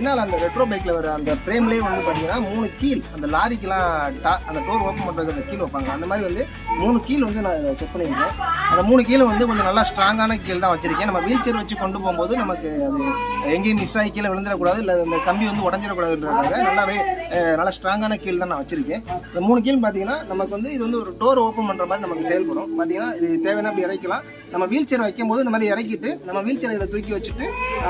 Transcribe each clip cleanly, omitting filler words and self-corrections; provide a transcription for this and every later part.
பின்னால் அந்த ரெட்ரோ பைக்கில் வர அந்த ஃப்ரேம்லேயே வந்து பார்த்தீங்கன்னா 3 கீல் அந்த லாரிக்கெலாம் அந்த டோர் ஓப்பன் பண்ணுறதுக்கு அந்த கீல் வைப்பாங்க. அந்த மாதிரி வந்து 3 கீல் வந்து நான் செக் பண்ணியிருக்கேன். அந்த 3 கீழே வந்து கொஞ்சம் நல்லா ஸ்ட்ராங்கான கீல் தான் வச்சிருக்கேன். நம்ம வீல் சேர் வச்சு கொண்டு போகும்போது நமக்கு அது எங்கேயும் மிஸ் ஆகி கீழே விழுந்துடக்கூடாது, இல்லை அந்த கம்பி வந்து உடஞ்சிடக்கூடாதுன்றதுக்காக நல்லா ஸ்ட்ராங்கான கீல் தான் நான் வச்சிருக்கேன். இந்த 3 கீல் பார்த்தீங்கன்னா நமக்கு வந்து இது வந்து ஒரு டோர் ஓப்பன் பண்ணுற மாதிரி நமக்கு செயல்படும். பார்த்தீங்கன்னா இது தேவையான அப்படி இறக்கலாம். நம்ம வீல் சேர் வைக்கும் போது இந்த மாதிரி இறக்கிட்டு நம்ம வீல் சேர் இதில் தூக்கி வச்சுட்டு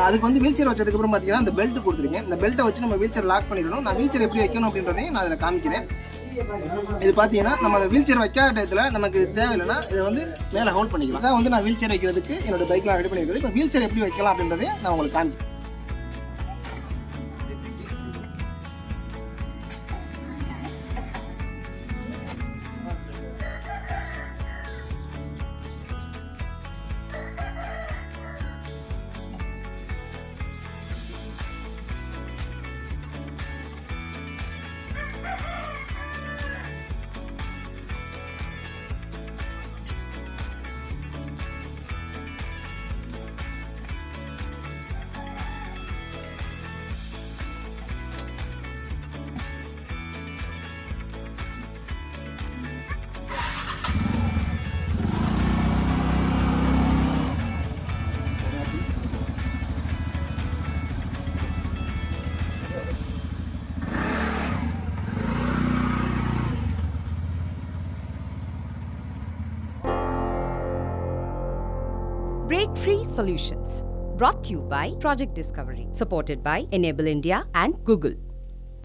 அதுக்கு வந்து வீல் சேர் வச்சதுக்கப்புறம் பார்த்தீங்கன்னா இந்த பெல்ட் கொடுத்துருக்கேன். இந்த பெல்ட்டை வச்சு நம்ம வீல் சேர் லாக் பண்ணிடணும். நான் வீல் சேர் எப்படி வைக்கணும் அப்படின்றதையும் நான் அதில் காமிக்கிறேன். இது பார்த்தீங்கன்னா நம்ம அந்த வீல் சேர் வைக்காத டயத்தில் நமக்கு தேவையில்லைன்னா இதை வந்து மேலே ஹோல்ட் பண்ணிக்கலாம். அதான் வந்து நான் வீல் சேர் வைக்கிறதுக்கு என்னோட பைக்லாம் ரெடி பண்ணிக்கிறது. இப்போ வீல் சேர் எப்படி வைக்கலாம் அப்படின்றதையும் நான் உங்களுக்கு காமிக்கிறேன். Breakfreesolutions, brought to you by Project Discovery, supported by Enable India and Google.